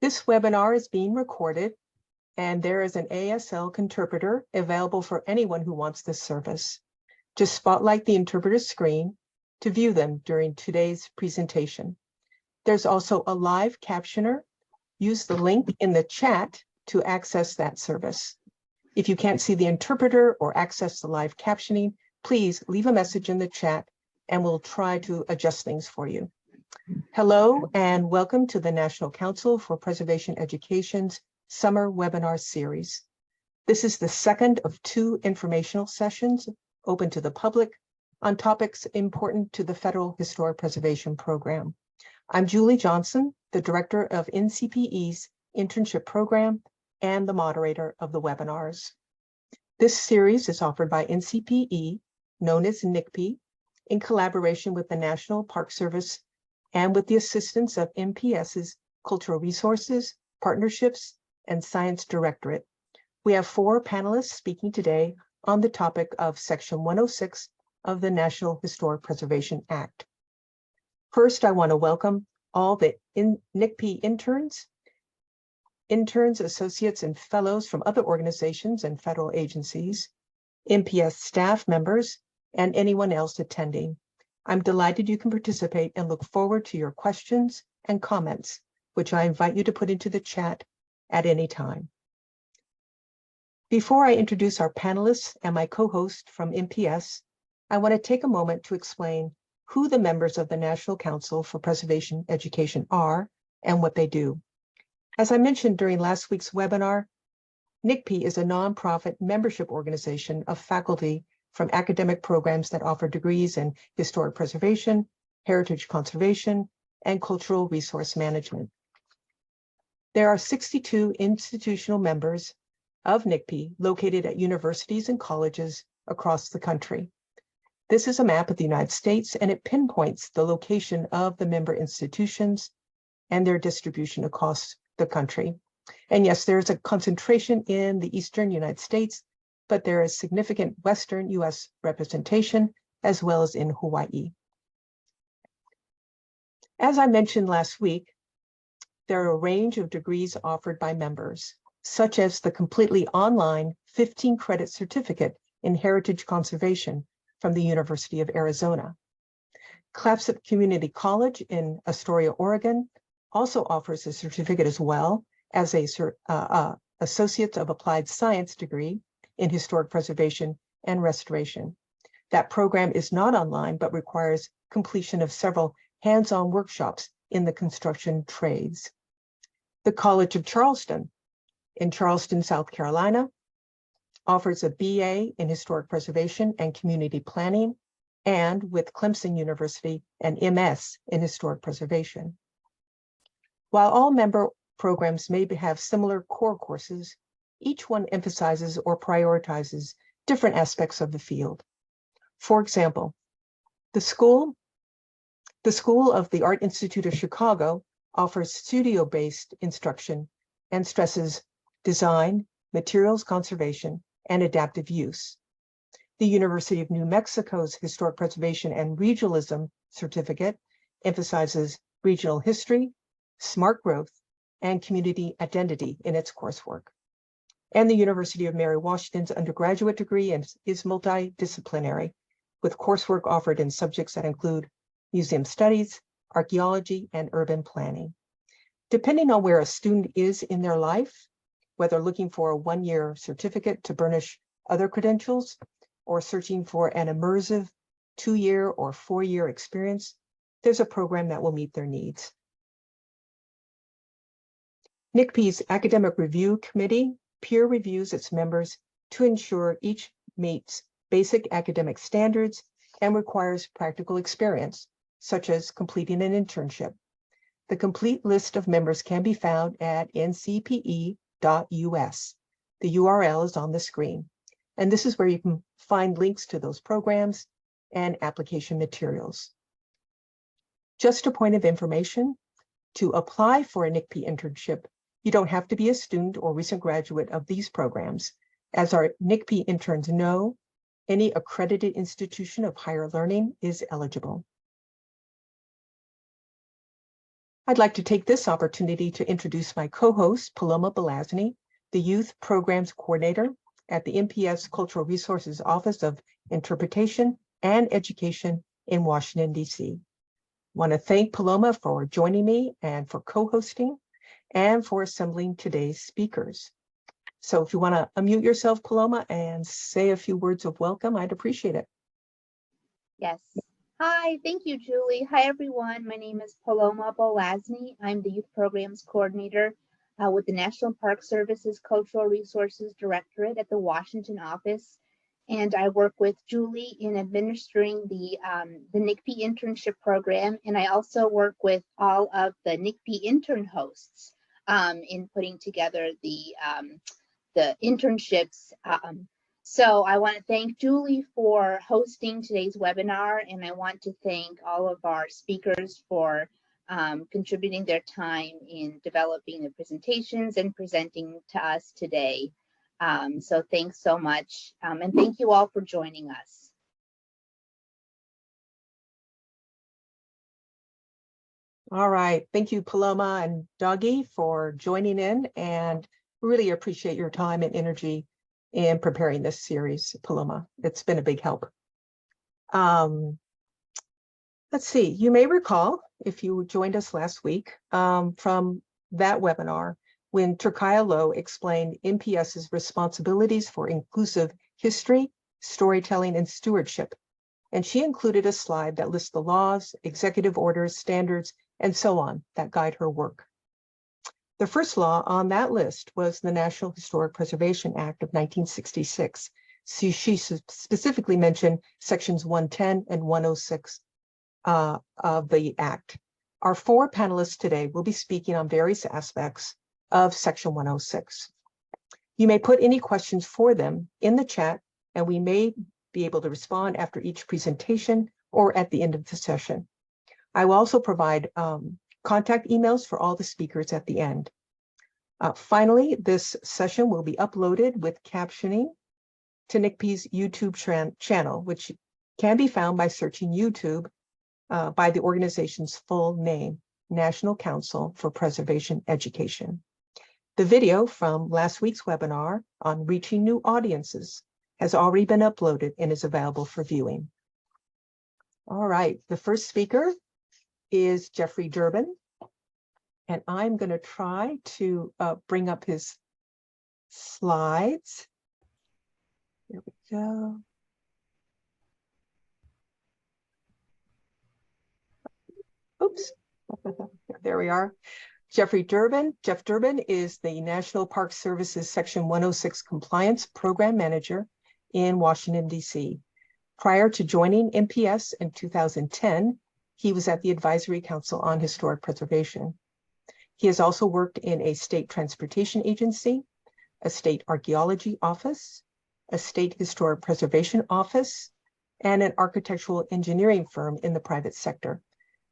This webinar is being recorded, and there is an ASL interpreter available for anyone who wants this service. Just spotlight the interpreter screen to view them during today's presentation. There's also a live captioner. Use the link in the chat to access that service. If you can't see the interpreter or access the live captioning, please leave a message in the chat and we'll try to adjust things for you. Hello and welcome to the National Council for Preservation Education's Summer Webinar Series. This is the second of 2 informational sessions open to the public on topics important to the Federal Historic Preservation Program. I'm Julie Johnson, the Director of NCPE's Internship Program and the moderator of the webinars. This series is offered by NCPE, known as NHPA, in collaboration with the National Park Service and with the assistance of MPS's Cultural Resources, Partnerships, and Science Directorate. We have 4 panelists speaking today on the topic of Section 106 of the National Historic Preservation Act. First, I want to welcome all the NHPA interns, associates, and fellows from other organizations and federal agencies, MPS staff members, and anyone else attending. I'm delighted you can participate and look forward to your questions and comments, which I invite you to put into the chat at any time. Before I introduce our panelists and my co-host from MPS, I want to take a moment to explain who the members of the National Council for Preservation Education are and what they do. As I mentioned during last week's webinar, NHPA is a nonprofit membership organization of faculty from academic programs that offer degrees in historic preservation, heritage conservation, and cultural resource management. There are 62 institutional members of NHPA located at universities and colleges across the country. This is a map of the United States, and it pinpoints the location of the member institutions and their distribution across the country. And yes, there's a concentration in the Eastern United States, but there is significant Western US representation, as well as in Hawaii. As I mentioned last week, there are a range of degrees offered by members, such as the completely online 15-credit certificate in heritage conservation from the University of Arizona. Clatsop Community College in Astoria, Oregon, also offers a certificate as well as a Associate of Applied Science degree in historic preservation and restoration. That program is not online, but requires completion of several hands-on workshops in the construction trades. The College of Charleston in Charleston, South Carolina, offers a BA in historic preservation and community planning, and with Clemson University, an MS in historic preservation. While all member programs may have similar core courses, each one emphasizes or prioritizes different aspects of the field. For example, the School of the Art Institute of Chicago offers studio-based instruction and stresses design, materials conservation, and adaptive use. The University of New Mexico's Historic Preservation and Regionalism certificate emphasizes regional history, smart growth, and community identity in its coursework. And the University of Mary Washington's undergraduate degree is multidisciplinary, with coursework offered in subjects that include museum studies, archaeology, and urban planning. Depending on where a student is in their life, whether looking for a 1-year certificate to burnish other credentials or searching for an immersive 2-year or 4-year experience, there's a program that will meet their needs. NHPA's Academic Review Committee peer reviews its members to ensure each meets basic academic standards and requires practical experience, such as completing an internship. The complete list of members can be found at ncpe.us. The URL is on the screen, and this is where you can find links to those programs and application materials. Just a point of information, to apply for a NHPA internship, you don't have to be a student or recent graduate of these programs. As our NHPA interns know, any accredited institution of higher learning is eligible. I'd like to take this opportunity to introduce my co-host, Paloma Belazny, the Youth Programs Coordinator at the NPS Cultural Resources Office of Interpretation and Education in Washington, D.C. I want to thank Paloma for joining me and for co-hosting and for assembling today's speakers. So if you want to unmute yourself, Paloma, and say a few words of welcome, I'd appreciate it. Yes. Hi, thank you, Julie. Hi, everyone. My name is Paloma Belazny. I'm the Youth Programs Coordinator with the National Park Service's Cultural Resources Directorate at the Washington office. And I work with Julie in administering the NCPE Internship Program. And I also work with all of the NCPE intern hosts in putting together the internships. So I want to thank Julie for hosting today's webinar, and I want to thank all of our speakers for contributing their time in developing the presentations and presenting to us today. So thanks so much, and thank you all for joining us. All right, thank you, Paloma and Doggy, for joining in, and really appreciate your time and energy in preparing this series, Paloma. It's been a big help. Let's see, you may recall, if you joined us last week, from that webinar, when Turkaya Lowe explained NPS's responsibilities for inclusive history, storytelling, and stewardship. And she included a slide that lists the laws, executive orders, standards, and so on that guide her work. The first law on that list was the National Historic Preservation Act of 1966. She specifically mentioned sections 110 and 106 of the Act. Our four panelists today will be speaking on various aspects of section 106. You may put any questions for them in the chat, and we may be able to respond after each presentation or at the end of the session. I will also provide contact emails for all the speakers at the end. Finally, this session will be uploaded with captioning to NCPE's YouTube channel, which can be found by searching YouTube by the organization's full name, National Council for Preservation Education. The video from last week's webinar on reaching new audiences has already been uploaded and is available for viewing. All right, the first speaker is Jeffrey Durbin, and I'm going to try to bring up his slides. There we go. Oops, there we are. Jeffrey Durbin. Jeff Durbin is the National Park Service's Section 106 Compliance Program Manager in Washington, D.C. Prior to joining NPS in 2010, he was at the Advisory Council on Historic Preservation. He has also worked in a state transportation agency, a state archaeology office, a state historic preservation office, and an architectural engineering firm in the private sector,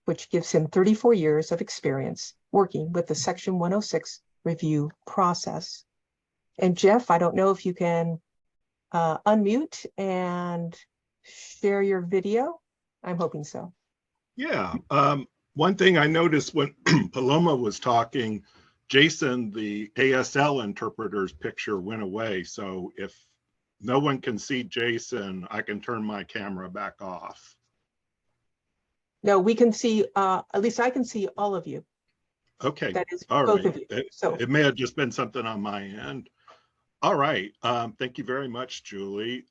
which gives him 34 years of experience working with the Section 106 review process. And Jeff, I don't know if you can unmute and share your video. I'm hoping so. Yeah. One thing I noticed when Paloma was talking, Jason, the ASL interpreter's picture went away. So if no one can see Jason, I can turn my camera back off. No, we can see, at least I can see all of you. Okay. That is all both right. of you. So it may have just been something on my end. All right. Thank you very much, Julie.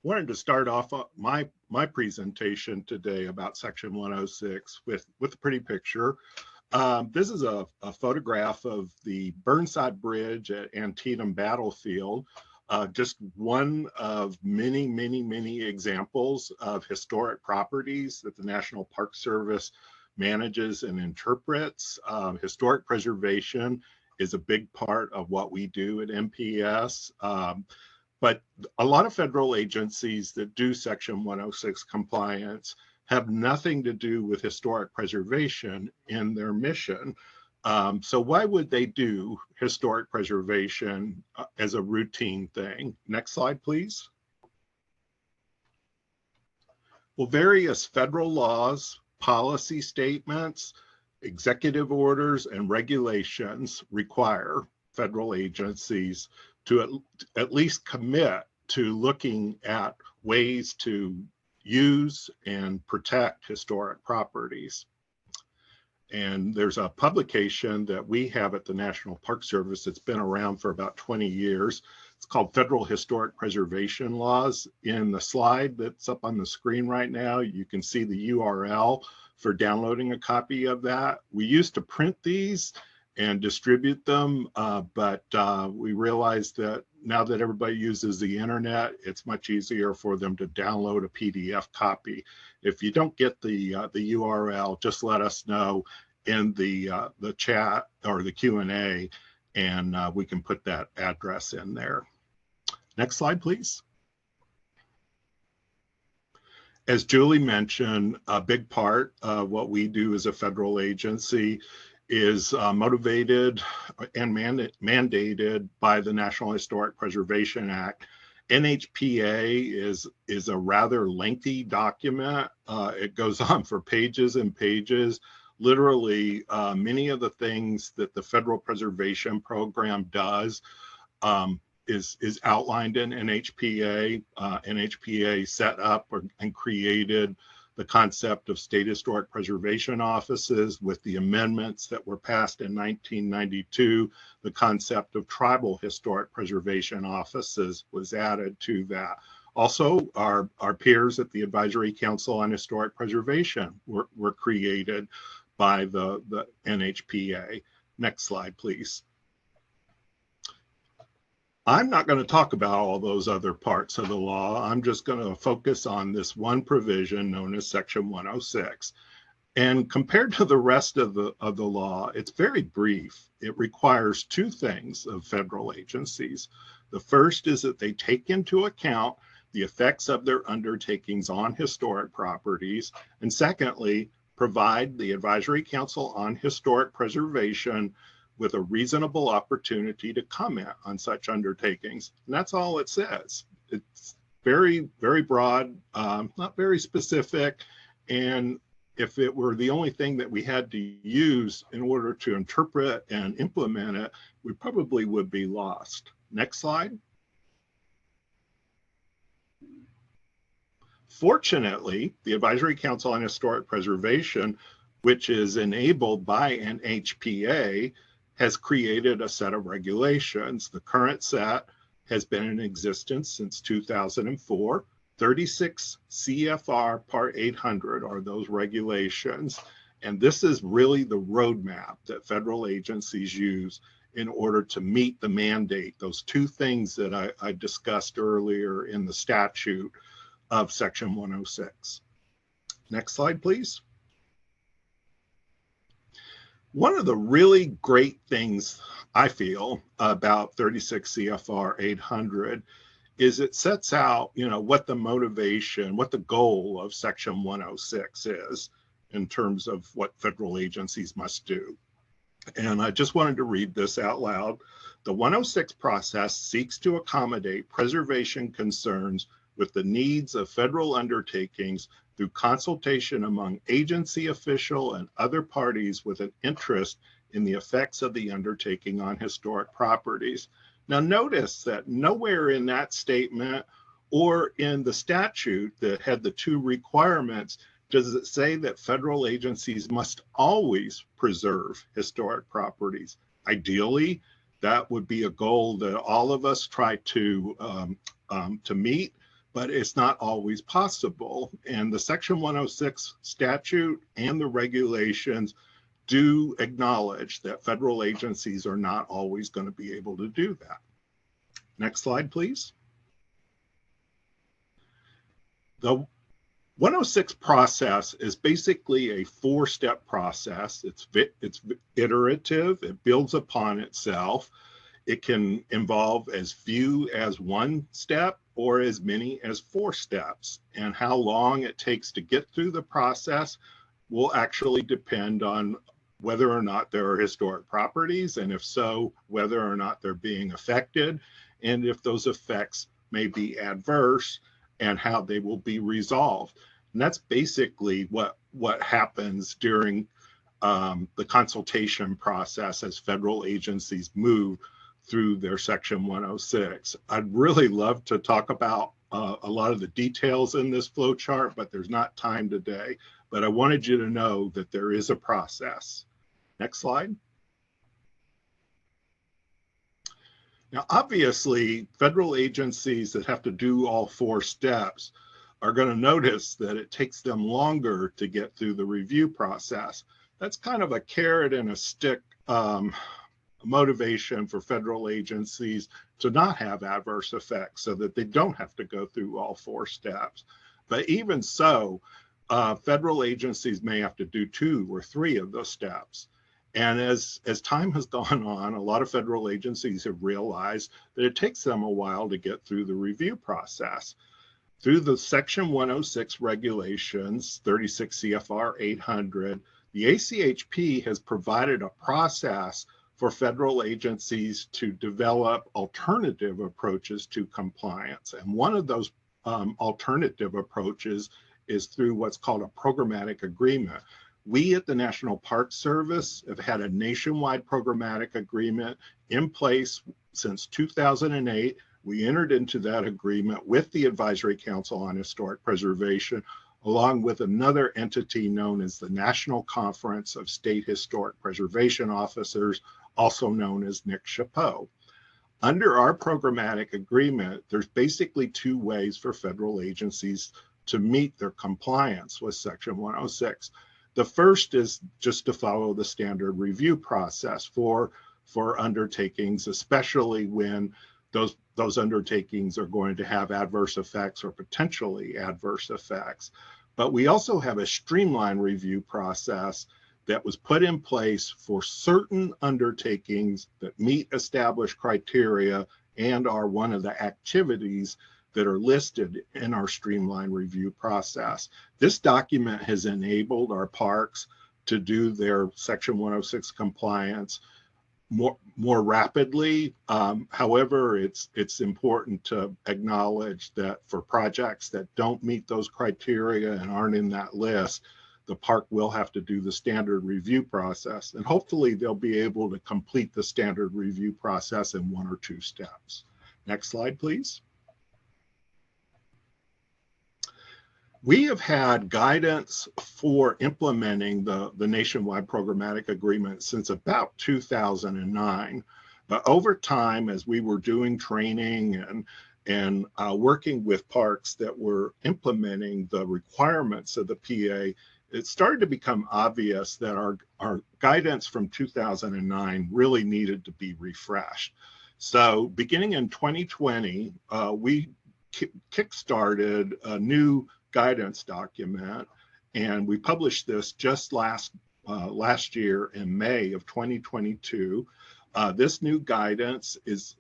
Wanted to start off my presentation today about Section 106 with a pretty picture. This is a photograph of the Burnside Bridge at Antietam Battlefield. Just one of many, many, many examples of historic properties that the National Park Service manages and interprets. Historic preservation is a big part of what we do at NPS. But a lot of federal agencies that do Section 106 compliance have nothing to do with historic preservation in their mission. So why would they do historic preservation as a routine thing? Next slide, please. Well, various federal laws, policy statements, executive orders and regulations require federal agencies to at least commit to looking at ways to use and protect historic properties. And there's a publication that we have at the National Park Service that's been around for about 20 years. It's called Federal Historic Preservation Laws. In the slide that's up on the screen right now, you can see the URL for downloading a copy of that. We used to print these and distribute them, but we realized that now that everybody uses the internet, it's much easier for them to download a PDF copy. If you don't get the URL, just let us know in the chat or the Q&A, and we can put that address in there. Next slide, please. As Julie mentioned, a big part of what we do as a federal agency is motivated and mandated by the National Historic Preservation Act. NHPA is a rather lengthy document. It goes on for pages and pages. Literally, many of the things that the Federal Preservation Program does is outlined in NHPA. NHPA set up and created the concept of state historic preservation offices. With the amendments that were passed in 1992, the concept of tribal historic preservation offices was added to that. Also, our peers at the Advisory Council on Historic Preservation were created by the NHPA. Next slide, please. I'm not going to talk about all those other parts of the law. I'm just going to focus on this one provision known as Section 106. And compared to the rest of the law, it's very brief. It requires two things of federal agencies. The first is that they take into account the effects of their undertakings on historic properties. And secondly, provide the Advisory Council on Historic Preservation with a reasonable opportunity to comment on such undertakings. And that's all it says. It's very, very broad, not very specific. And if it were the only thing that we had to use in order to interpret and implement it, we probably would be lost. Next slide. Fortunately, the Advisory Council on Historic Preservation, which is enabled by NHPA, has created a set of regulations. The current set has been in existence since 2004. 36 CFR Part 800 are those regulations. And this is really the roadmap that federal agencies use in order to meet the mandate, those two things that I discussed earlier in the statute of Section 106. Next slide, please. One of the really great things I feel about 36 CFR 800 is it sets out, what the motivation, what the goal of Section 106 is in terms of what federal agencies must do. And I just wanted to read this out loud. The 106 process seeks to accommodate preservation concerns with the needs of federal undertakings through consultation among agency official and other parties with an interest in the effects of the undertaking on historic properties. Now notice that nowhere in that statement or in the statute that had the two requirements does it say that federal agencies must always preserve historic properties. Ideally, that would be a goal that all of us try to meet, but it's not always possible. And the Section 106 statute and the regulations do acknowledge that federal agencies are not always going to be able to do that. Next slide, please. The 106 process is basically a four-step process. It's iterative, it builds upon itself. It can involve as few as one step or as many as 4 steps. And how long it takes to get through the process will actually depend on whether or not there are historic properties, and if so, whether or not they're being affected, and if those effects may be adverse, and how they will be resolved. And that's basically what happens during the consultation process as federal agencies move through their Section 106. I'd really love to talk about a lot of the details in this flow chart, but there's not time today. But I wanted you to know that there is a process. Next slide. Now, obviously, federal agencies that have to do all 4 steps are going to notice that it takes them longer to get through the review process. That's kind of a carrot and a stick motivation for federal agencies to not have adverse effects so that they don't have to go through all 4 steps. But even so, federal agencies may have to do 2 or 3 of those steps. And as time has gone on, a lot of federal agencies have realized that it takes them a while to get through the review process. Through the Section 106 regulations, 36 CFR 800, the ACHP has provided a process for federal agencies to develop alternative approaches to compliance. And one of those alternative approaches is through what's called a programmatic agreement. We at the National Park Service have had a nationwide programmatic agreement in place since 2008. We entered into that agreement with the Advisory Council on Historic Preservation, along with another entity known as the National Conference of State Historic Preservation Officers, also known as NHPA. Under our programmatic agreement, there's basically 2 ways for federal agencies to meet their compliance with Section 106. The first is just to follow the standard review process for undertakings, especially when those undertakings are going to have adverse effects or potentially adverse effects. But we also have a streamlined review process that was put in place for certain undertakings that meet established criteria and are one of the activities that are listed in our streamlined review process. This document has enabled our parks to do their Section 106 compliance more rapidly. However, it's important to acknowledge that for projects that don't meet those criteria and aren't in that list, the park will have to do the standard review process, and hopefully they'll be able to complete the standard review process in 1 or 2 steps. Next slide, please. We have had guidance for implementing the nationwide programmatic agreement since about 2009. But over time, as we were doing training and working with parks that were implementing the requirements of the PA, it started to become obvious that our guidance from 2009 really needed to be refreshed. So beginning in 2020, we kickstarted a new guidance document, and we published this just last year in May of 2022. This new guidance is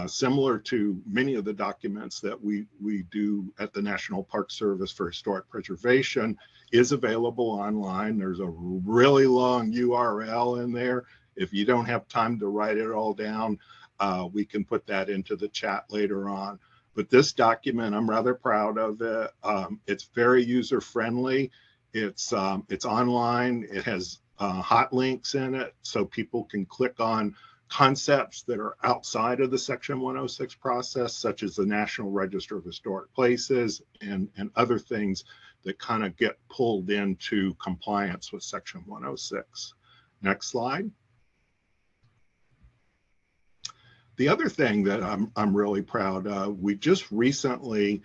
similar to many of the documents that we do at the National Park Service for Historic Preservation, is available online. There's a really long URL in there. If you don't have time to write it all down, we can put that into the chat later on. But this document, I'm rather proud of it. It's very user-friendly. It's online. It has hot links in it, so people can click on concepts that are outside of the Section 106 process, such as the National Register of Historic Places and other things that kind of get pulled into compliance with Section 106. Next slide. The other thing that I'm really proud of, we just recently,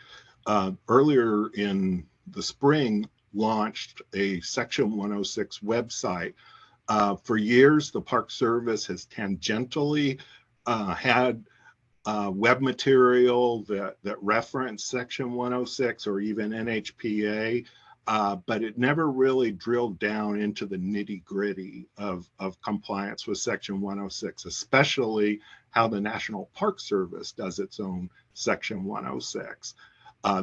earlier in the spring, launched a Section 106 website. For years, the Park Service has tangentially had web material that reference Section 106 or even NHPA, but it never really drilled down into the nitty-gritty of compliance with Section 106, especially how the National Park Service does its own Section 106.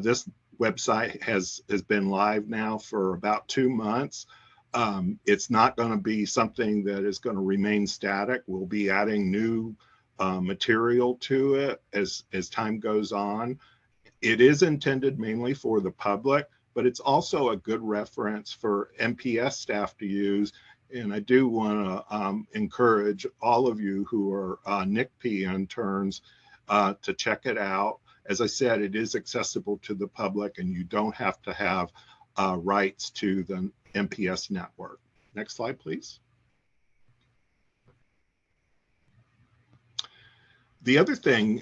This website has been live now for about 2 months. It's not going to be something that is going to remain static. We'll be adding new material to it as time goes on. It is intended mainly for the public, but it's also a good reference for MPS staff to use. And I do want to encourage all of you who are NCPE interns to check it out. As I said, it is accessible to the public, and you don't have to have rights to the MPS network. Next slide, please. The other thing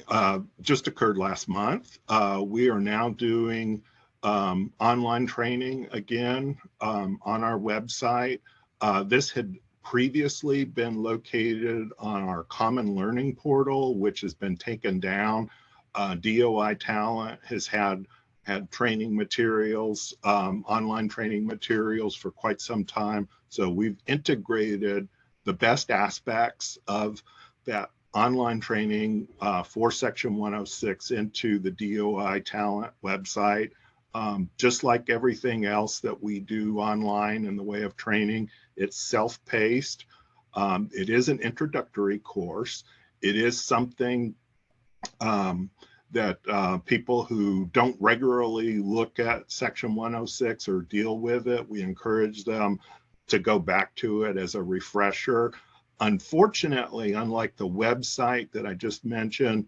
just occurred last month. We are now doing online training again on our website. This had previously been located on our Common Learning portal, which has been taken down. DOI Talent has had training materials, online training materials for quite some time. So we've integrated the best aspects of that online training for Section 106 into the DOI Talent website. Just like everything else that we do online in the way of training, it's self-paced. It is an introductory course. It is something that people who don't regularly look at Section 106 or deal with it, we encourage them to go back to it as a refresher. Unfortunately, unlike the website that I just mentioned,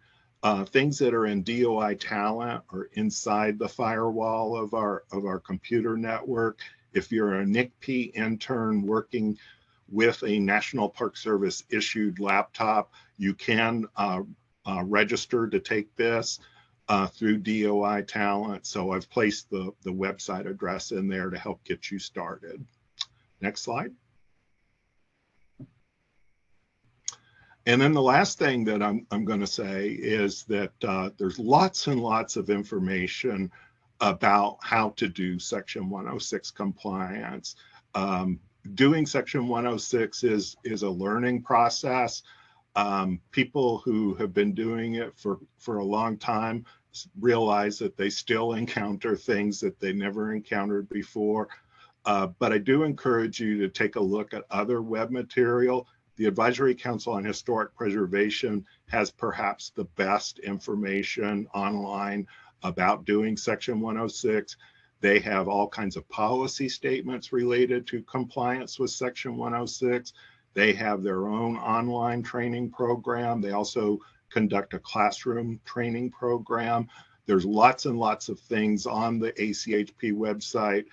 things that are in DOI Talent are inside the firewall of our computer network. If you're a NCPE intern working with a National Park Service issued laptop, you can register to take this through DOI Talent. So I've placed the website address in there to help get you started. Next slide. And then the last thing that I'm going to say is that there's lots and lots of information about how to do Section 106 compliance. Doing Section 106 is a learning process. People who have been doing it for a long time realize that they still encounter things that they never encountered before. But I do encourage you to take a look at other web material. The Advisory Council on Historic Preservation has perhaps the best information online about doing Section 106. They have all kinds of policy statements related to compliance with Section 106. They have their own online training program. They also conduct a classroom training program. There's lots and lots of things on the ACHP website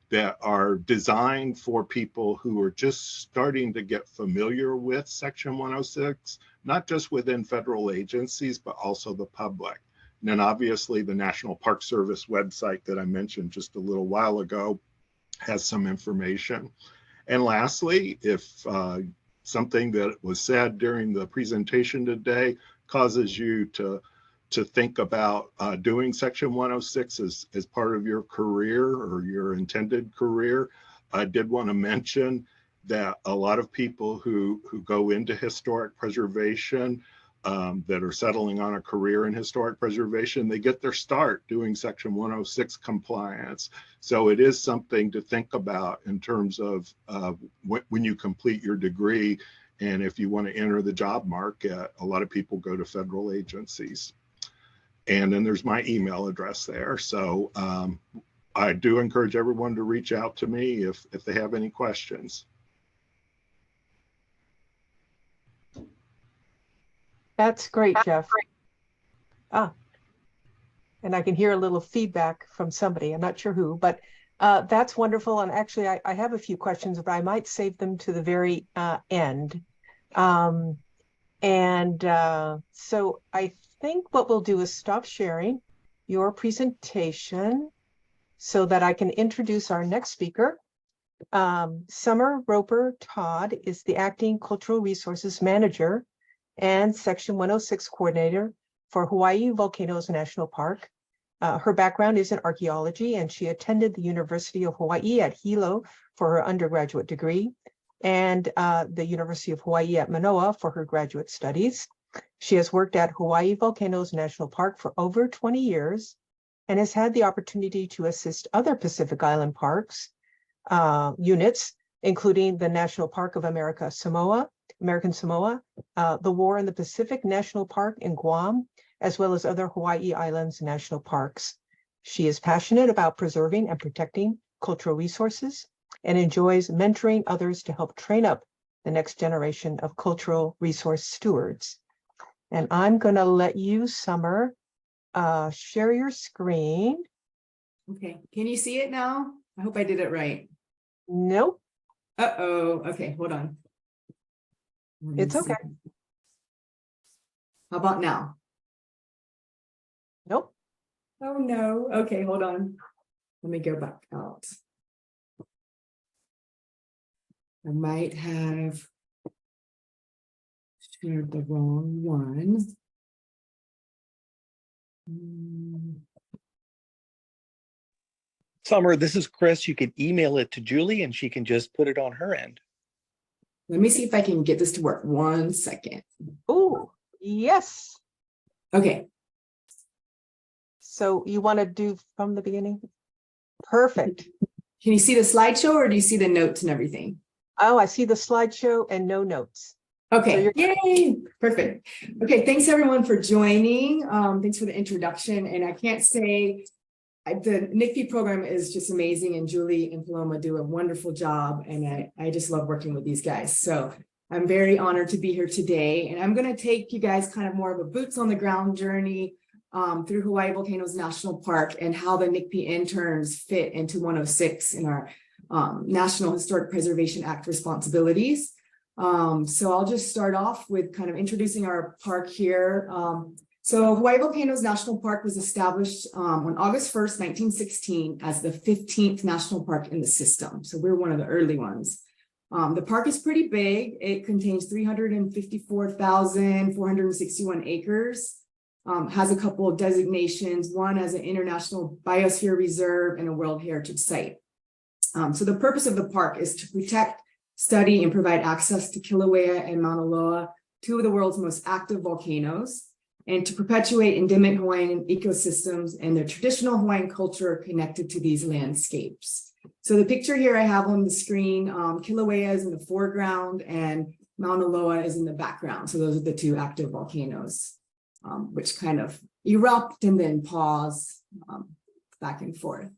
that are designed for people who are just starting to get familiar with Section 106, not just within federal agencies, but also the public. And then obviously the National Park Service website that I mentioned just a little while ago has some information. And lastly, if something that was said during the presentation today causes you to think about doing Section 106 as part of your career or your intended career, I did want to mention that a lot of people who go into historic preservation that are settling on a career in historic preservation, they get their start doing Section 106 compliance. So it is something to think about in terms of when you complete your degree, and if you want to enter the job market, a lot of people go to federal agencies. And then there's my email address there. So I do encourage everyone to reach out to me if they have any questions. That's great, Jeff. And I can hear a little feedback from somebody. I'm not sure who, but that's wonderful. And actually, I have a few questions, but I might save them to the very end. So I think what we'll do is stop sharing your presentation so that I can introduce our next speaker. Summer Roper Todd is the Acting Cultural Resources Manager and Section 106 Coordinator for Hawai'i Volcanoes National Park. Her background is in archaeology, and she attended the University of Hawaii at Hilo for her undergraduate degree and the University of Hawaii at Manoa for her graduate studies. She has worked at Hawai'i Volcanoes National Park for over 20 years and has had the opportunity to assist other Pacific Island parks units, including the National Park of American Samoa, the War in the Pacific National Park in Guam, as well as other Hawaii Islands national parks. She is passionate about preserving and protecting cultural resources and enjoys mentoring others to help train up the next generation of cultural resource stewards. And I'm going to let you, Summer, share your screen. Okay, can you see it now? I hope I did it right. Nope, Uh-oh, okay, hold on. Let me it's okay. see. How about now? Nope. Oh no, okay, hold on. Let me go back out. I might have shared the wrong one. Summer, this is Chris. You can email it to Julie and she can just put it on her end. Let me see if I can get this to work. 1 second. Oh, yes. Okay, So you want to do from the beginning? Perfect. can you see the slideshow or do you see the notes and everything? Oh, I see the slideshow and no notes. Okay, So yay, perfect. Okay, thanks everyone for joining. Thanks for the introduction. And I can't say, the NCPE program is just amazing, and Julie and Paloma do a wonderful job, and I just love working with these guys. So I'm very honored to be here today, and I'm going to take you guys kind of more of a boots on the ground journey through Hawaii Volcanoes National Park and how the NCPE interns fit into 106 in our National Historic Preservation Act responsibilities. So I'll just start off with kind of introducing our park here. So Hawaii Volcanoes National Park was established on August 1st, 1916 as the 15th national park in the system. So we're one of the early ones. The park is pretty big. It contains 354,461 acres, has a couple of designations, one as an International Biosphere Reserve and a World Heritage Site. So the purpose of the park is to protect, study, and provide access to Kilauea and Mauna Loa, two of the world's most active volcanoes, and to perpetuate endemic Hawaiian ecosystems and their traditional Hawaiian culture connected to these landscapes. So the picture here I have on the screen, Kilauea is in the foreground and Mauna Loa is in the background. So those are the two active volcanoes, which kind of erupt and then pause back and forth.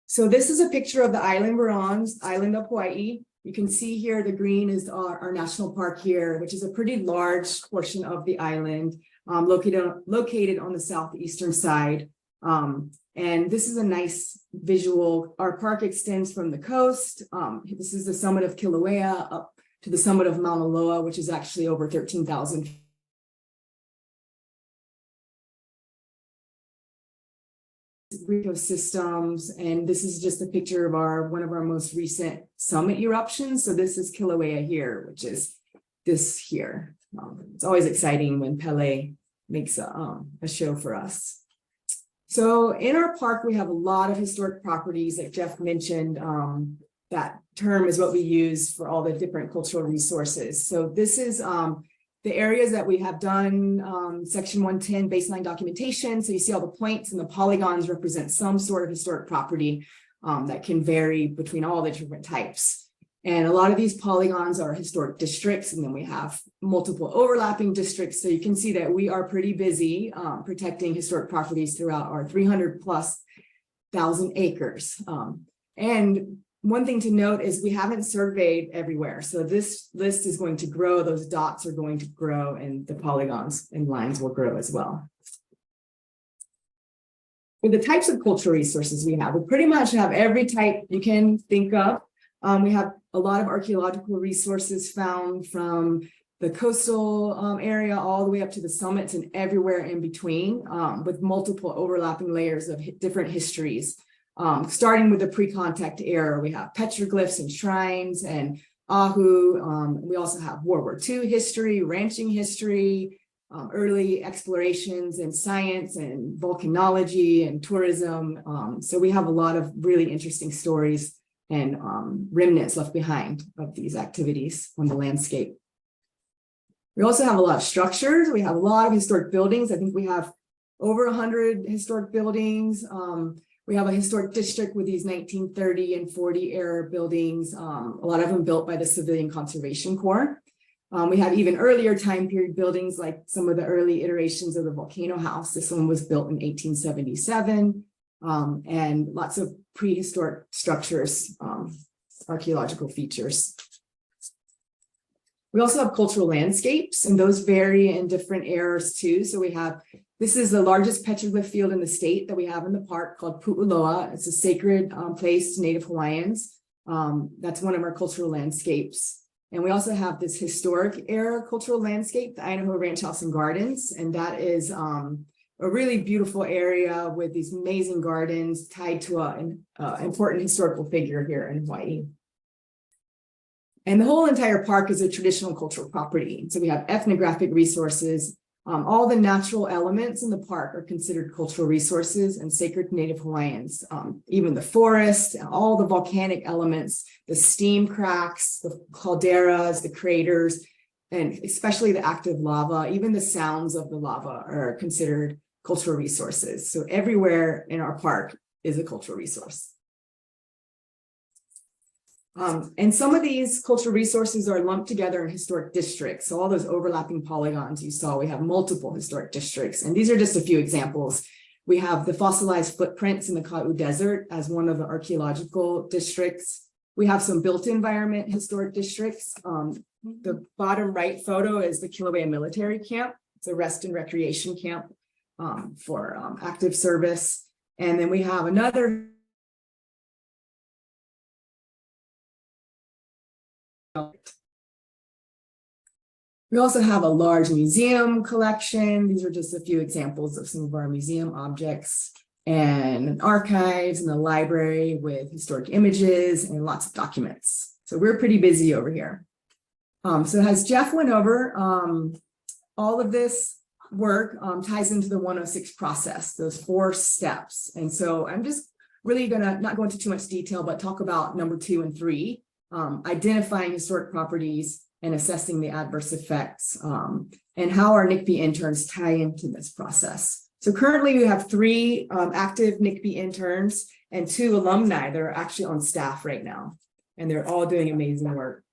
So this is a picture of the island we're on, island of Hawai'i. You can see here the green is our national park here, which is a pretty large portion of the island, located on the southeastern side. And this is a nice visual. Our park extends from the coast. This is the summit of Kilauea up to the summit of Mauna Loa, which is actually over 13,000 ecosystems, and this is just a picture of one of our most recent summit eruptions. So this is Kilauea here, which is this here. It's always exciting when Pele makes a show for us. So in our park, we have a lot of historic properties, like Jeff mentioned. That term is what we use for all the different cultural resources. So this is the areas that we have done section 110 baseline documentation. So you see all the points and the polygons represent some sort of historic property that can vary between all the different types. And a lot of these polygons are historic districts, and then we have multiple overlapping districts. So you can see that we are pretty busy protecting historic properties throughout our 300,000+ acres. And one thing to note is we haven't surveyed everywhere. So this list is going to grow, those dots are going to grow, and the polygons and lines will grow as well. For the types of cultural resources we pretty much have every type you can think of. We have a lot of archaeological resources found from the coastal area all the way up to the summits and everywhere in between, with multiple overlapping layers of different histories. Starting with the pre-contact era, we have petroglyphs and shrines and ahu. We also have World War II history, ranching history, early explorations in science and volcanology and tourism. So we have a lot of really interesting stories and remnants left behind of these activities on the landscape. We also have a lot of structures. We have a lot of historic buildings. I think we have over 100 historic buildings. We have a historic district with these 1930 and 40 era buildings, a lot of them built by the Civilian Conservation Corps. We have even earlier time period buildings, like some of the early iterations of the Volcano house. This one was built in 1877, and lots of prehistoric structures, archaeological features. We also have cultural landscapes, and those vary in different eras too. So we have, this is the largest petroglyph field in the state that we have in the park, called Pu'uloa. It's a sacred place to Native Hawaiians. That's one of our cultural landscapes. And we also have this historic era cultural landscape, the Idaho Ranch House and Gardens. And that is a really beautiful area with these amazing gardens tied to an important historical figure here in Hawaii. And the whole entire park is a traditional cultural property. So we have ethnographic resources. All the natural elements in the park are considered cultural resources and sacred to Native Hawaiians. Even the forest, all the volcanic elements, the steam cracks, the calderas, the craters, and especially the active lava, even the sounds of the lava are considered cultural resources. So everywhere in our park is a cultural resource. And some of these cultural resources are lumped together in historic districts. So all those overlapping polygons you saw, we have multiple historic districts. And these are just a few examples. We have the fossilized footprints in the Ka'u Desert as one of the archaeological districts. We have some built environment historic districts. The bottom right photo is the Kilauea military camp. It's a rest and recreation camp for active service. And then we have another we also have a large museum collection. These are just a few examples of some of our museum objects, and archives in the library with historic images and lots of documents. So we're pretty busy over here. So as Jeff went over, all of this work ties into the 106 process, those 4 steps. And so I'm just really gonna not go into too much detail, but talk about number 2 and 3. Identifying historic properties and assessing the adverse effects, and how our NCPE interns tie into this process. So currently we have 3 active NCPE interns and 2 alumni that are actually on staff right now, and they're all doing amazing work.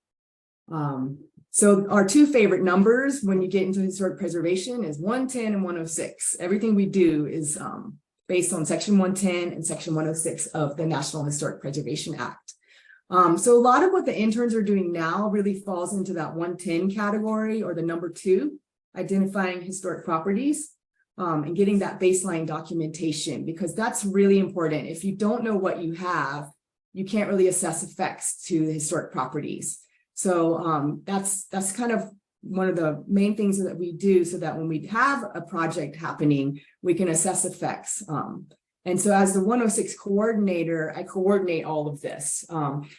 So our 2 favorite numbers when you get into historic preservation is 110 and 106. Everything we do is based on Section 110 and Section 106 of the National Historic Preservation Act. So a lot of what the interns are doing now really falls into that 110 category, or the number 2, identifying historic properties, and getting that baseline documentation, because that's really important. If you don't know what you have, you can't really assess effects to the historic properties. So that's kind of one of the main things that we do, so that when we have a project happening, we can assess effects. And so as the 106 coordinator, I coordinate all of this.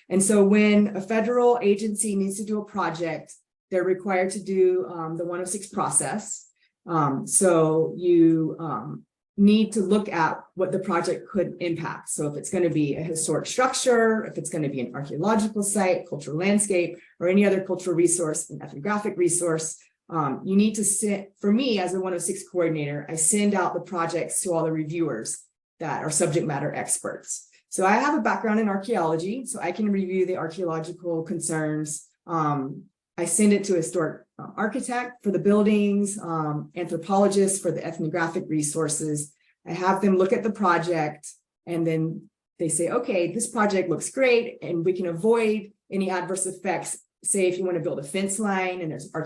And so when a federal agency needs to do a project, they're required to do the 106 process. So you need to look at what the project could impact. So if it's going to be a historic structure, if it's going to be an archaeological site, cultural landscape, or any other cultural resource, an ethnographic resource, you need to send, for me as a 106 coordinator, I send out the projects to all the reviewers that are subject matter experts. So I have a background in archaeology, so I can review the archaeological concerns. I send it to a historic architect for the buildings, anthropologists for the ethnographic resources. I have them look at the project, and then they say, okay, this project looks great, and we can avoid any adverse effects. Say if you want to build a fence line and there's an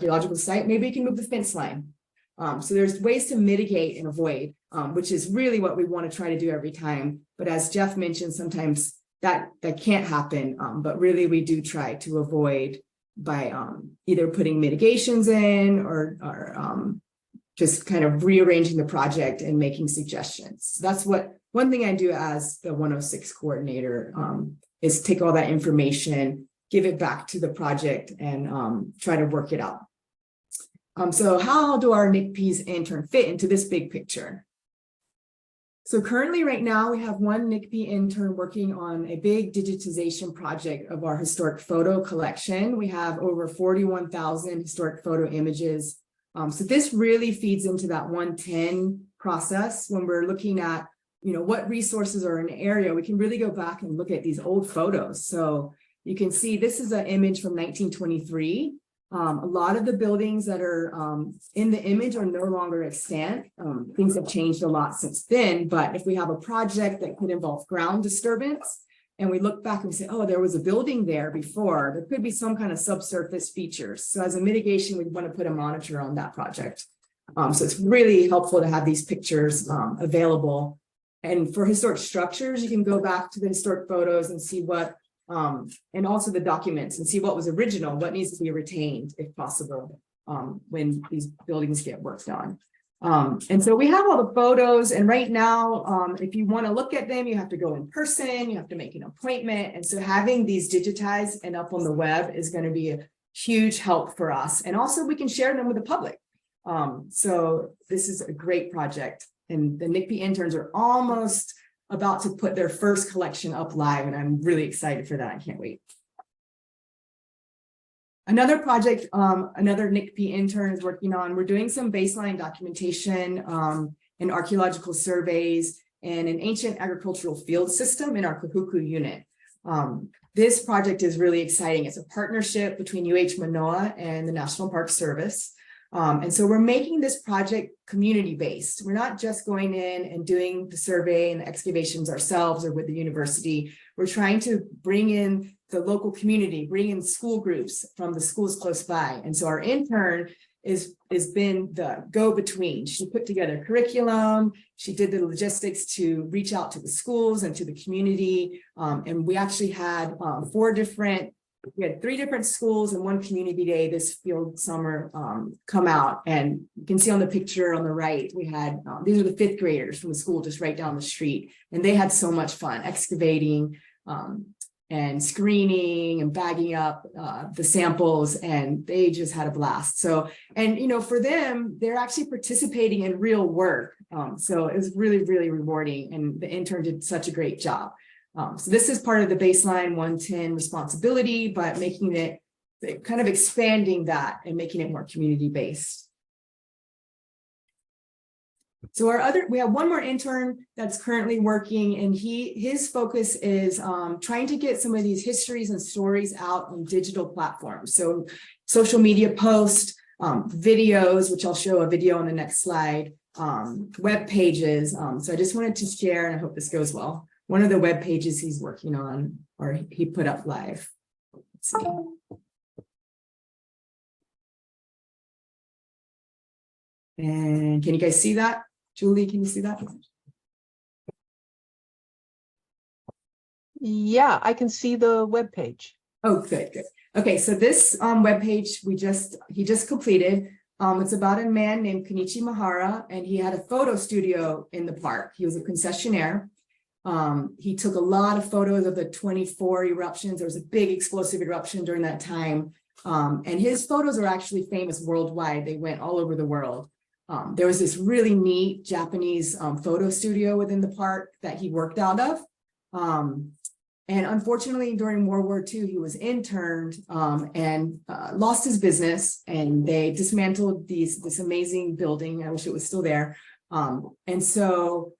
archaeological site, maybe you can move the fence line. So there's ways to mitigate and avoid, which is really what we want to try to do every time. But as Jeff mentioned, sometimes that can't happen, but really we do try to avoid by either putting mitigations in or just kind of rearranging the project and making suggestions. So that's what one thing I do as the 106 coordinator is take all that information, give it back to the project, and try to work it out. So how do our NCPE's intern fit into this big picture? So currently right now we have one NCPE intern working on a big digitization project of our historic photo collection. We have over 41,000 historic photo images. So this really feeds into that 110 process. When we're looking at, what resources are in an area, we can really go back and look at these old photos. So you can see this is an image from 1923. A lot of the buildings that are in the image are no longer extant. Things have changed a lot since then, but if we have a project that could involve ground disturbance, and we look back and we say, oh, there was a building there before, there could be some kind of subsurface features. So as a mitigation, we want to put a monitor on that project. So it's really helpful to have these pictures available. And for historic structures, you can go back to the historic photos and see what, and also the documents and see what was original, what needs to be retained if possible, when these buildings get worked on. And so we have all the photos, and right now, if you want to look at them, you have to go in person, you have to make an appointment. And so having these digitized and up on the web is going to be a huge help for us. And also we can share them with the public. So this is a great project, and the NCPE interns are almost about to put their first collection up live, and I'm really excited for that. I can't wait. Another project, another NCPE intern is working on, we're doing some baseline documentation and archaeological surveys and an ancient agricultural field system in our Kahuku unit. This project is really exciting. It's a partnership between UH Manoa and the National Park Service. And so we're making this project community-based. We're not just going in and doing the survey and the excavations ourselves or with the university. We're trying to bring in the local community, bring in school groups from the schools close by. And so our intern has been the go-between. She put together curriculum. She did the logistics to reach out to the schools and to the community. And we actually had we had 3 different schools and 1 community day this field summer come out. And you can see on the picture on the right, we had, these are the 5th graders from the school just right down the street. And they had so much fun excavating and screening and bagging up the samples, and they just had a blast. So, and you know, for them, they're actually participating in real work. So it was really, really rewarding, and the intern did such a great job. So this is part of the baseline 110 responsibility, but making it kind of expanding that and making it more community-based. So we have one more intern that's currently working, and his focus is trying to get some of these histories and stories out on digital platforms. So social media posts, videos, which I'll show a video on the next slide, web pages. So I just wanted to share, and I hope this goes well, one of the web pages he's working on, or he put up live. Let's see. And can you guys see that? Julie, can you see that? Yeah, I can see the web page. Oh, good, good. Okay, so this web page he just completed. It's about a man named Kenichi Mahara, and he had a photo studio in the park. He was a concessionaire. He took a lot of photos of the 24 eruptions. There was a big explosive eruption during that time. And his photos are actually famous worldwide. They went all over the world. There was this really neat Japanese photo studio within the park that he worked out of. And unfortunately, during World War II, he was interned and lost his business, and they dismantled this amazing building. I wish it was still there. And so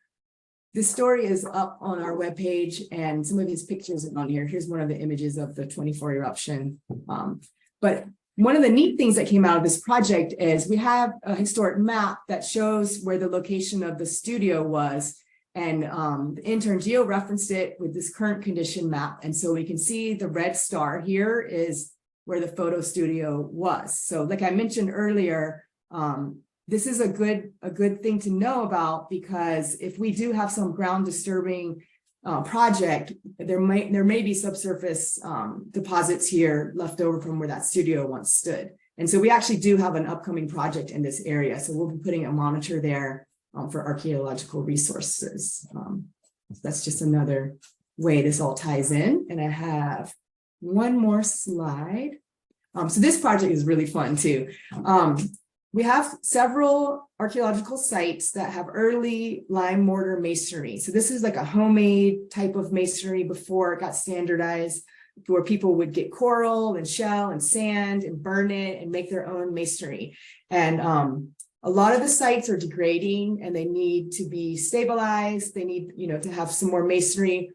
this story is up on our webpage, and some of his pictures are on here. Here's one of the images of the 24 eruption. But one of the neat things that came out of this project is we have a historic map that shows where the location of the studio was. And the intern Geo referenced it with this current condition map. And so we can see the red star here is where the photo studio was. So like I mentioned earlier, this is a good thing to know about, because if we do have some ground disturbing project, there may be subsurface deposits here left over from where that studio once stood. And so we actually do have an upcoming project in this area. So we'll be putting a monitor there for archaeological resources. That's just another way this all ties in. And I have one more slide. So this project is really fun too. We have several archaeological sites that have early lime mortar masonry. So this is like a homemade type of masonry before it got standardized, where people would get coral and shell and sand and burn it and make their own masonry. And a lot of the sites are degrading and they need to be stabilized. They need, to have some more masonry.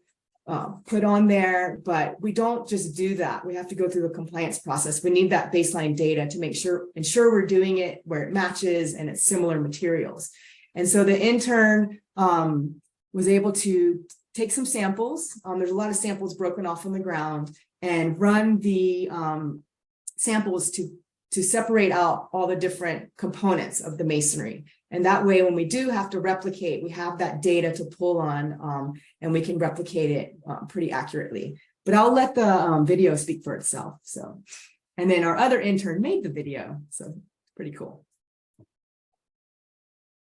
put on there, but we don't just do that. We have to go through the compliance process. We need that baseline data to ensure we're doing it where it matches and it's similar materials. And so the intern was able to take some samples. There's a lot of samples broken off on the ground, and run the samples to separate out all the different components of the masonry. And that way, when we do have to replicate, we have that data to pull on, and we can replicate it pretty accurately. But I'll let the video speak for itself. So, and then our other intern made the video, so pretty cool.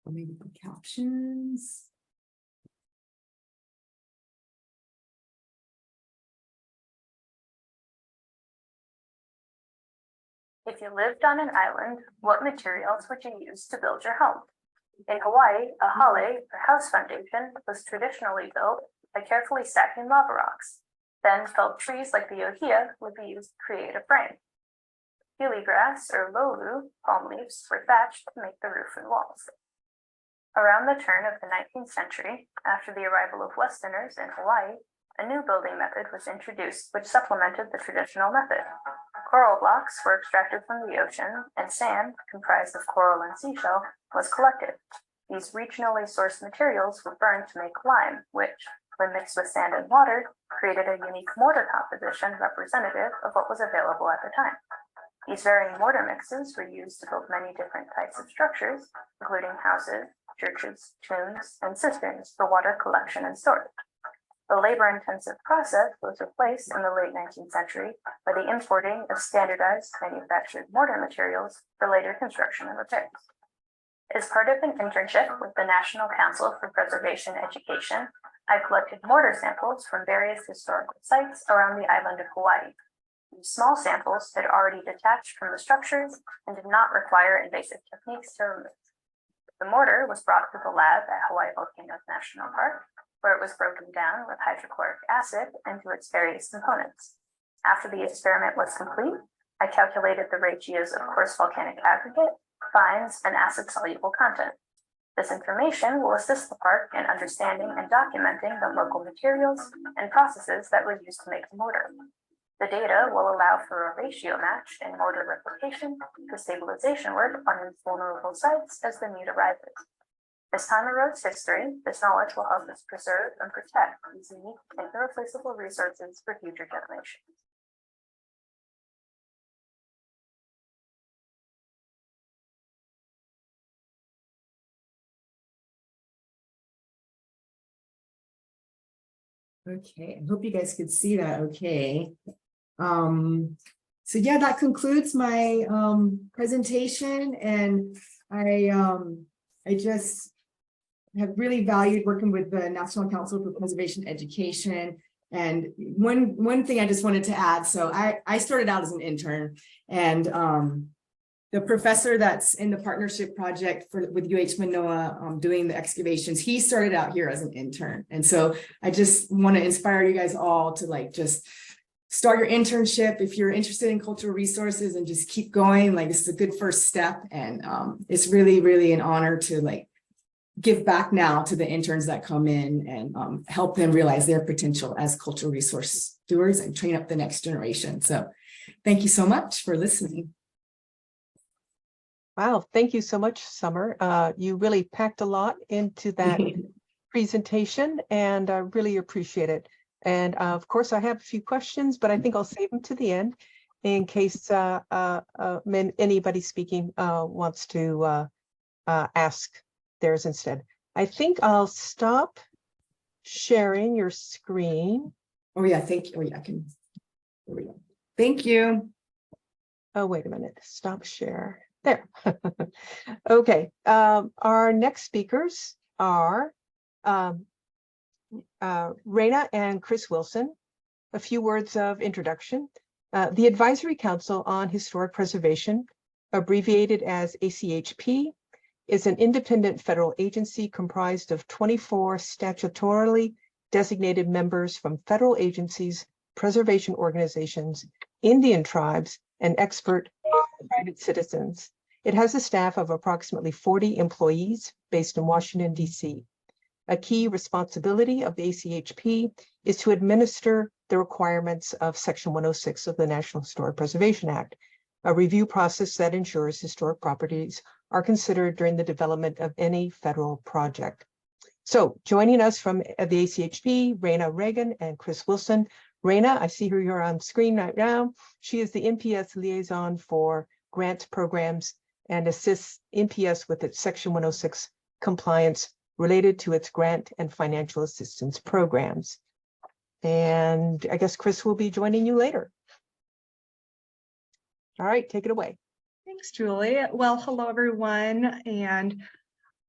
Maybe the captions. If you lived on an island, what materials would you use to build your home? In Hawaii, a hale, or house foundation, was traditionally built by carefully stacking lava rocks. Then felled trees like the ohia would be used to create a frame. Pili grass, or lolu, palm leaves, were thatched to make the roof and walls. Around the turn of the 19th century, after the arrival of Westerners in Hawaii, a new building method was introduced which supplemented the traditional method. Coral blocks were extracted from the ocean, and sand, comprised of coral and seashell, was collected. These regionally sourced materials were burned to make lime, which, when mixed with sand and water, created a unique mortar composition representative of what was available at the time. These varying mortar mixes were used to build many different types of structures, including houses, churches, tombs, and cisterns for water collection and storage. The labor-intensive process was replaced in the late 19th century by the importing of standardized manufactured mortar materials for later construction and repairs. As part of an internship with the National Council for Preservation Education, I collected mortar samples from various historical sites around the island of Hawaii. These small samples had already detached from the structures and did not require invasive techniques to remove. The mortar was brought to the lab at Hawaii Volcanoes National Park, where it was broken down with hydrochloric acid into its various components. After the experiment was complete, I calculated the ratios of coarse volcanic aggregate, fines, and acid-soluble content. This information will assist the park in understanding and documenting the local materials and processes that were used to make the mortar. The data will allow for a ratio match in mortar replication for stabilization work on vulnerable sites as the need arises. As time erodes history, this knowledge will help us preserve and protect these unique and irreplaceable resources for future generations. Okay, I hope you guys could see that okay. So yeah, that concludes my presentation, and I just have really valued working with the National Council for Preservation Education. And one thing I just wanted to add, so I started out as an intern, and the professor that's in the partnership project with UH Manoa doing the excavations, he started out here as an intern. And so I just want to inspire you guys all to just start your internship if you're interested in cultural resources, and just keep going. This is a good first step, and it's really, really an honor to give back now to the interns that come in and help them realize their potential as cultural resource stewards and train up the next generation. So thank you so much for listening. Wow, thank you so much, Summer. You really packed a lot into that presentation, and I really appreciate it. And of course, I have a few questions, but I think I'll save them to the end in case anybody speaking wants to ask theirs instead. I think I'll stop sharing your screen. Oh yeah, thank you. Oh yeah, I can. There we go. Thank you. Oh, wait a minute. Stop share. There. Okay. Our next speakers are Raina and Chris Wilson. A few words of introduction. The Advisory Council on Historic Preservation, abbreviated as ACHP, is an independent federal agency comprised of 24 statutorily designated members from federal agencies, preservation organizations, Indian tribes, and expert private citizens. It has a staff of approximately 40 employees based in Washington, D.C. A key responsibility of the ACHP is to administer the requirements of Section 106 of the National Historic Preservation Act, a review process that ensures historic properties are considered during the development of any federal project. So joining us from the ACHP, Raina, Regan, and Chris Wilson. Raina, I see her, you're on screen right now. She is the NPS liaison for grant programs and assists NPS with its Section 106 compliance related to its grant and financial assistance programs. And I guess Chris will be joining you later. All right, take it away. Thanks, Julie. Well, hello, everyone. And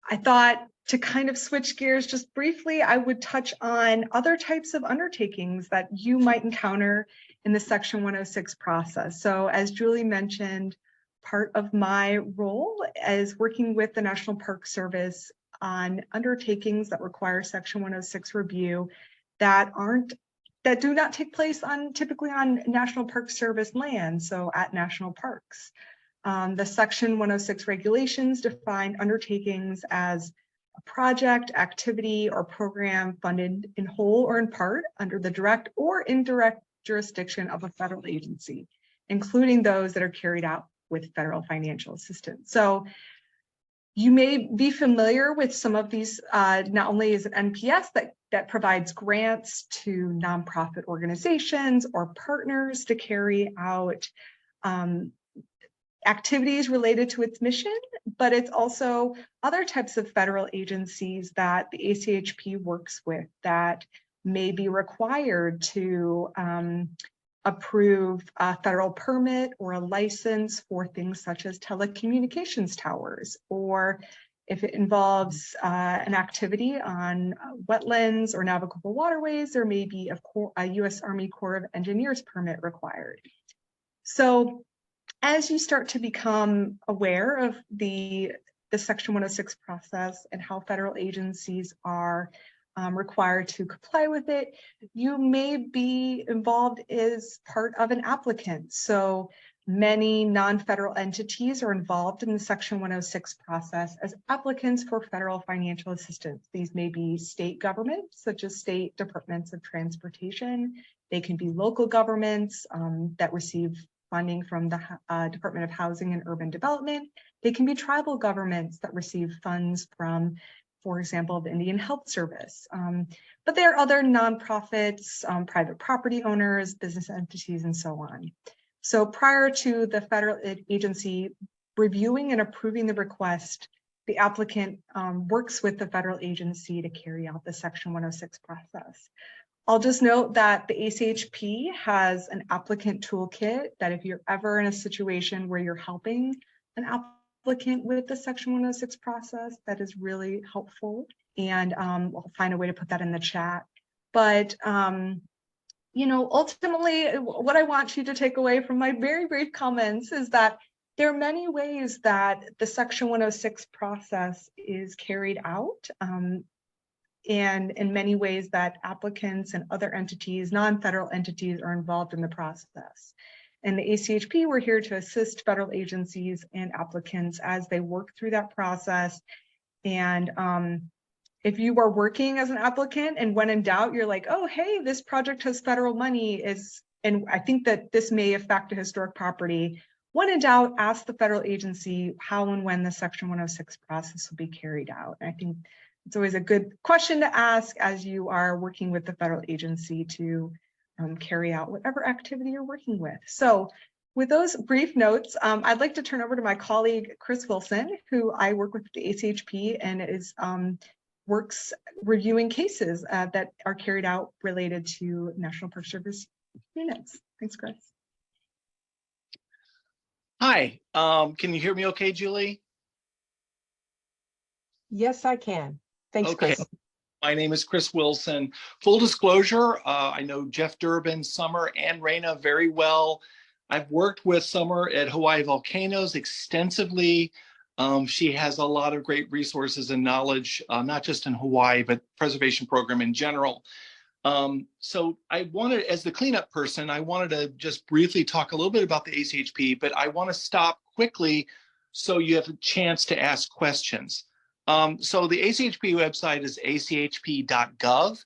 I thought to kind of switch gears just briefly, I would touch on other types of undertakings that you might encounter in the Section 106 process. So as Julie mentioned, part of my role is working with the National Park Service on undertakings that require Section 106 review that do not take place typically on National Park Service land, so at national parks. The Section 106 regulations define undertakings as a project, activity, or program funded in whole or in part under the direct or indirect jurisdiction of a federal agency, including those that are carried out with federal financial assistance. So you may be familiar with some of these, not only is it NPS that provides grants to nonprofit organizations or partners to carry out activities related to its mission, but it's also other types of federal agencies that the ACHP works with that may be required to approve a federal permit or a license for things such as telecommunications towers, or if it involves an activity on wetlands or navigable waterways, there may be a U.S. Army Corps of Engineers permit required. So as you start to become aware of the Section 106 process and how federal agencies are required to comply with it, you may be involved as part of an applicant. So many non-federal entities are involved in the Section 106 process as applicants for federal financial assistance. These may be state governments, such as state departments of transportation. They can be local governments that receive funding from the Department of Housing and Urban Development. They can be tribal governments that receive funds from, for example, the Indian Health Service. But there are other nonprofits, private property owners, business entities, and so on. So prior to the federal agency reviewing and approving the request, the applicant works with the federal agency to carry out the Section 106 process. I'll just note that the ACHP has an applicant toolkit that if you're ever in a situation where you're helping an applicant with the Section 106 process, that is really helpful. And I'll find a way to put that in the chat. But you know, ultimately, what I want you to take away from my very brief comments is that there are many ways that the Section 106 process is carried out, and in many ways that applicants and other entities, non-federal entities, are involved in the process. And the ACHP, we're here to assist federal agencies and applicants as they work through that process. And if you are working as an applicant and when in doubt, you're like, oh, hey, this project has federal money, and I think that this may affect a historic property. When in doubt, ask the federal agency how and when the Section 106 process will be carried out. And I think it's always a good question to ask as you are working with the federal agency to carry out whatever activity you're working with. So with those brief notes, I'd like to turn over to my colleague, Chris Wilson, who I work with at the ACHP and is works reviewing cases that are carried out related to National Park Service units. Thanks, Chris. Hi, can you hear me okay, Julie? Yes, I can. Thanks, Okay. Chris. My name is Chris Wilson. Full disclosure, I know Jeff Durbin, Summer, and Raina very well. I've worked with Summer at Hawaii Volcanoes extensively. She has a lot of great resources and knowledge, not just in Hawaii, but preservation program in general. So I wanted, as the cleanup person, I wanted to just briefly talk a little bit about the ACHP, but I want to stop quickly so you have a chance to ask questions. So the ACHP website is achp.gov.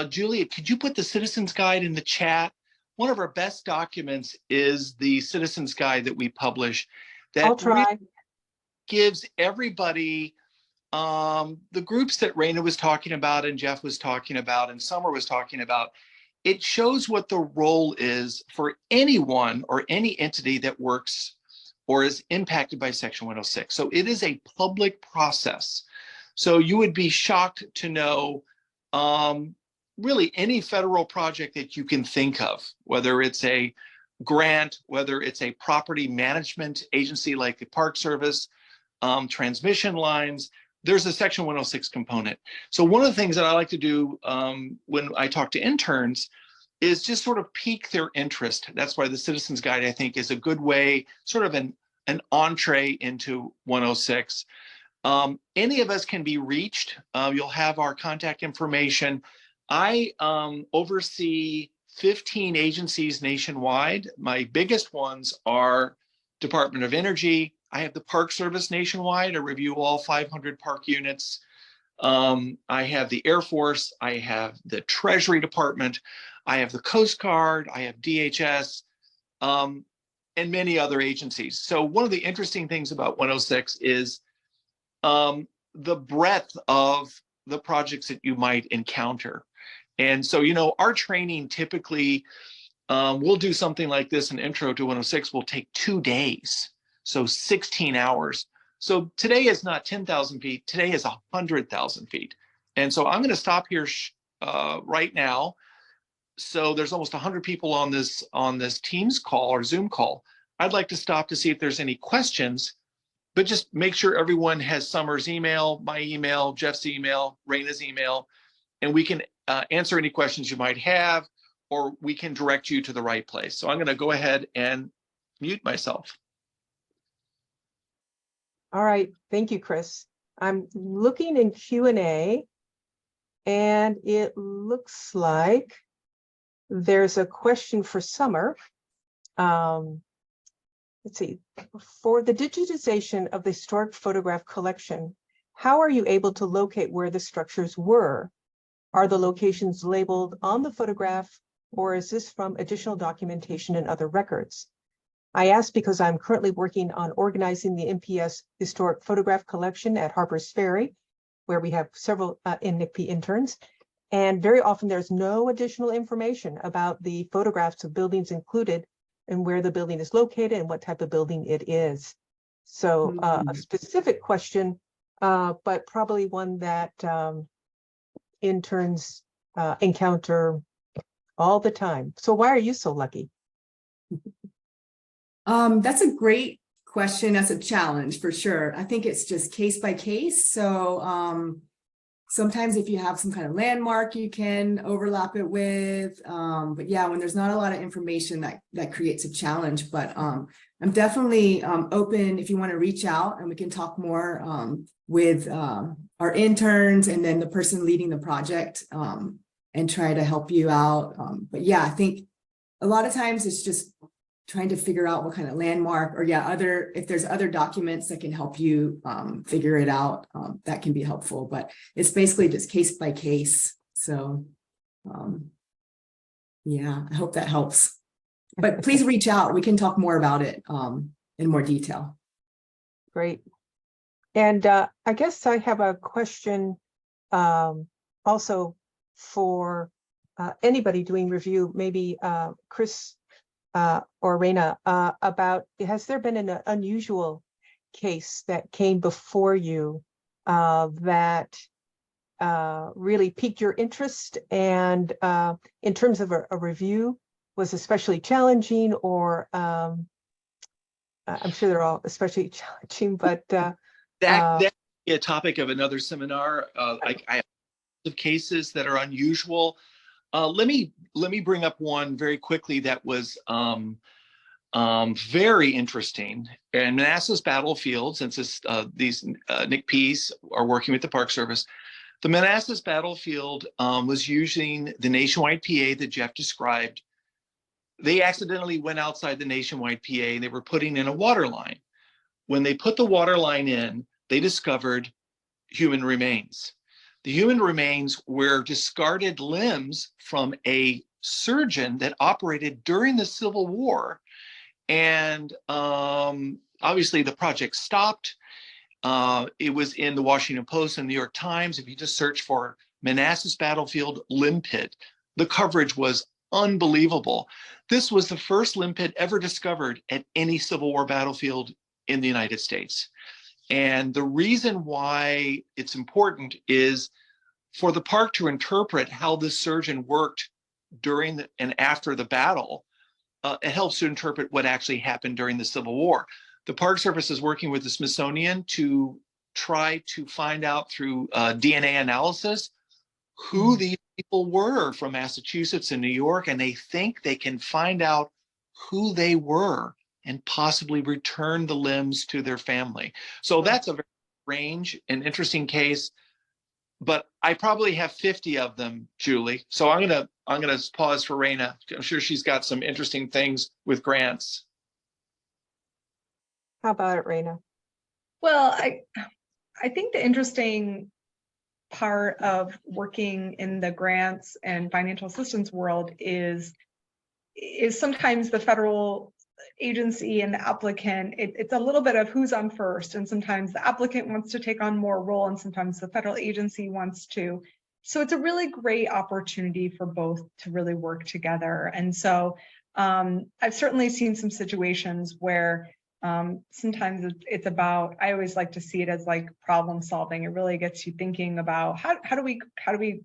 Julia, could you put the Citizens Guide in the chat? One of our best documents is the Citizens Guide that we publish that I'll try. really gives everybody the groups that Raina was talking about and Jeff was talking about and Summer was talking about. It shows what the role is for anyone or any entity that works or is impacted by Section 106. So it is a public process. So you would be shocked to know really any federal project that you can think of, whether it's a grant, whether it's a property management agency like the Park Service, transmission lines, there's a Section 106 component. So one of the things that I like to do when I talk to interns is just sort of pique their interest. That's why the Citizens Guide, I think, is a good way, sort of an entree into 106. Any of us can be reached. You'll have our contact information. I oversee 15 agencies nationwide. My biggest ones are Department of Energy. I have the Park Service nationwide. I review all 500 park units. I have the Air Force. I have the Treasury Department. I have the Coast Guard. I have DHS, and many other agencies. So one of the interesting things about 106 is the breadth of the projects that you might encounter. And so, you know, our training typically, we'll do something like this, an intro to 106 will take 2 days. So 16 hours. So today is not 10,000 feet. Today is 100,000 feet. And so I'm going to stop here right now. So there's almost 100 people on this Teams call or Zoom call. I'd like to stop to see if there's any questions, but just make sure everyone has Summer's email, my email, Jeff's email, Raina's email, and we can answer any questions you might have, or we can direct you to the right place. So I'm going to go ahead and mute myself. All right, thank you, Chris. I'm looking in Q&A, and it looks like there's a question for Summer. Let's see, for the digitization of the historic photograph collection, how are you able to locate where the structures were? Are the locations labeled on the photograph, or is this from additional documentation and other records? I ask because I'm currently working on organizing the NPS historic photograph collection at Harper's Ferry, where we have several NCPE interns. And very often there's no additional information about the photographs of buildings included and where the building is located and what type of building it is. So a specific question, but probably one that interns encounter all the time. So why are you so lucky? That's a great question. That's a challenge for sure. I think it's just case by case. So sometimes if you have some kind of landmark, you can overlap it with, but yeah, when there's not a lot of information, that creates a challenge. But I'm definitely open if you want to reach out, and we can talk more with our interns and then the person leading the project and try to help you out. But yeah, I think a lot of times it's just trying to figure out what kind of landmark, or yeah, if there's other documents that can help you figure it out, that can be helpful, but it's basically just case by case. So yeah, I hope that helps, but please reach out. We can talk more about it in more detail. Great. And I guess I have a question also for anybody doing review, maybe Chris or Raina, about, has there been an unusual case that came before you that really piqued your interest, and in terms of a review was especially challenging, or I'm sure they're all especially challenging, but That be a topic of another seminar. I have of cases that are unusual. Let me bring up one very quickly that was very interesting. And Manassas Battlefield, since these NCPEs are working with the Park Service, the Manassas Battlefield was using the nationwide PA that Jeff described. They accidentally went outside the nationwide PA and they were putting in a water line. When they put the water line in, they discovered human remains. The human remains were discarded limbs from a surgeon that operated during the Civil War. And obviously the project stopped. It was in the Washington Post and New York Times. If you just search for Manassas Battlefield Limb Pit, the coverage was unbelievable. This was the first limb pit ever discovered at any Civil War battlefield in the United States. And the reason why it's important is for the park to interpret how this surgeon worked during and after the battle. It helps to interpret what actually happened during the Civil War. The Park Service is working with the Smithsonian to try to find out through DNA analysis who these people were from Massachusetts and New York, and they think they can find out who they were and possibly return the limbs to their family. So that's a very strange and interesting case, but I probably have 50 of them, Julie. So I'm gonna pause for Raina. I'm sure she's got some interesting things with grants. How about it, Raina? Well, I think the interesting part of working in the grants and financial assistance world is sometimes the federal agency and the applicant, it's a little bit of who's on first, and sometimes the applicant wants to take on more role and sometimes the federal agency wants to. So it's a really great opportunity for both to really work together. And so I've certainly seen some situations where sometimes it's about, I always like to see it as like problem solving. It really gets you thinking about how do we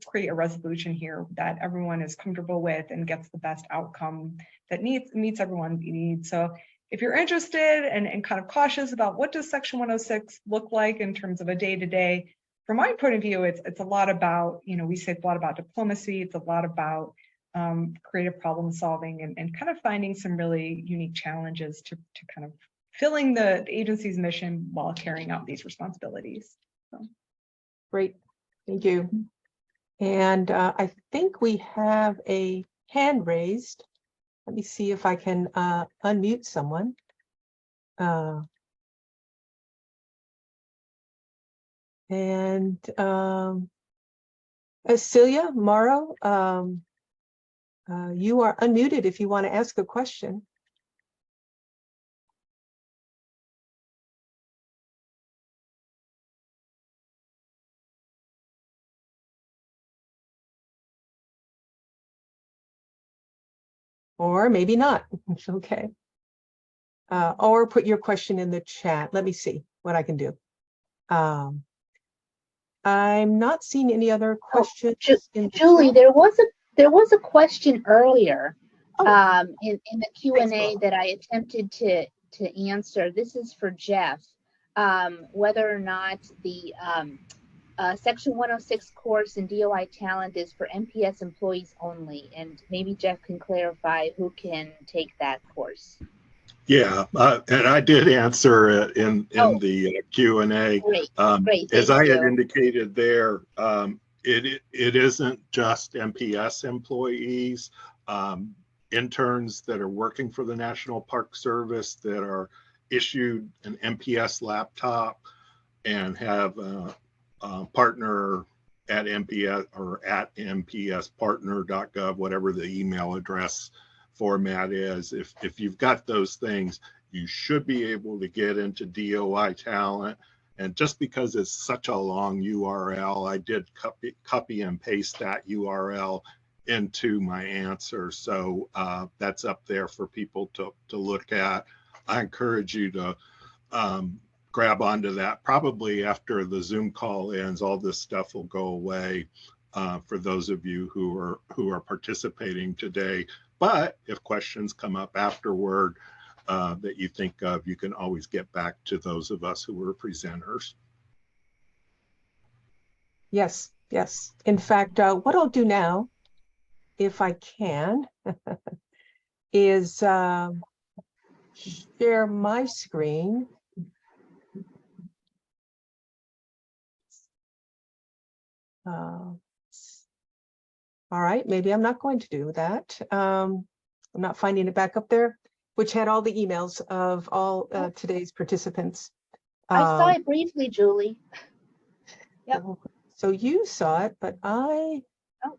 create a resolution here that everyone is comfortable with and gets the best outcome that meets everyone's needs. So if you're interested and kind of cautious about what does Section 106 look like in terms of a day-to-day, from my point of view, it's a lot about, we say it's a lot about diplomacy. It's a lot about creative problem solving and kind of finding some really unique challenges to kind of filling the agency's mission while carrying out these responsibilities. So. Great, thank you. And I think we have a hand raised. Let me see if I can unmute someone. Celia Morrow, you are unmuted if you want to ask a question. Or maybe not. Okay. Or put your question in the chat. Let me see what I can do. I'm not seeing any other questions. Julie, there was a question earlier in the Q&A that I attempted to answer. This is for Jeff. Whether or not the Section 106 course in DOI talent is for NPS employees only, and maybe Jeff can clarify who can take that course. Yeah, and I did answer it in the Q&A. Great. As I had indicated there, it isn't just NPS employees, interns that are working for the National Park Service that are issued an NPS laptop and have a partner at NPS or at npspartner.gov, whatever the email address format is. If you've got those things, you should be able to get into DOI talent. And just because it's such a long URL, I did copy and paste that URL into my answer. So that's up there for people to look at. I encourage you to grab onto that. Probably after the Zoom call ends, all this stuff will go away for those of you who are participating today. But if questions come up afterward that you think of, you can always get back to those of us who were presenters. Yes. In fact, what I'll do now, if I can, is share my screen. All right, maybe I'm not going to do that. I'm not finding it back up there, which had all the emails of all today's participants. I saw it briefly, Julie. Yep. So you saw it, but I Oh.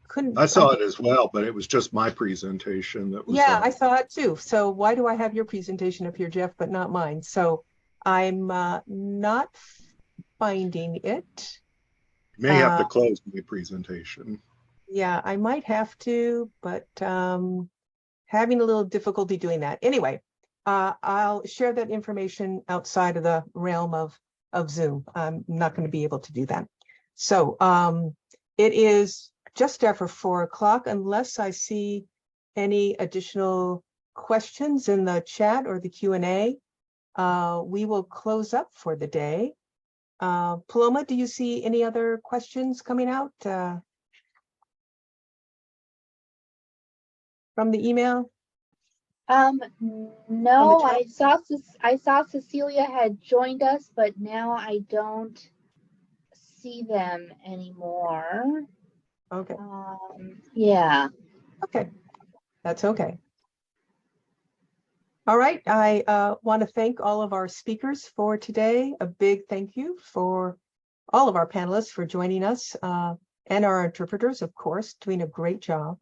couldn't. I saw it as well, but it was just my presentation that was Yeah, up. I saw it too. So why do I have your presentation up here, Jeff, but not mine? So I'm not finding it. May have to close my presentation. Yeah, I might have to, but having a little difficulty doing that. Anyway, I'll share that information outside of the realm of Zoom. I'm not going to be able to do that. So it is just after 4 o'clock, unless I see any additional questions in the chat or the Q&A. We will close up for the day. Paloma, do you see any other questions coming out from the email? No, chat? I saw Cecilia had joined us, but now I don't see them anymore. Okay, Yeah. okay, that's okay. All right, I want to thank all of our speakers for today. A big thank you for all of our panelists for joining us and our interpreters, of course, doing a great job.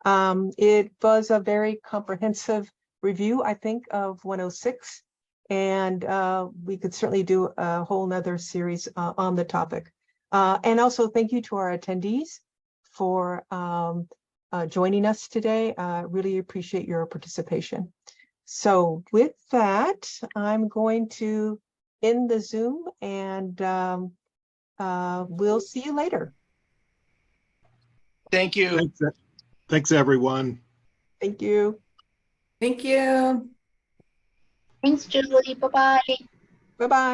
It was a very comprehensive review, I think, of 106, and we could certainly do a whole nother series on the topic. And also thank you to our attendees for joining us today. Really appreciate your participation. So with that, I'm going to end the Zoom, and we'll see you later. Thank you. Thanks, everyone. Thank you. Thank you. Thanks, Julie. Bye-bye. Bye-bye.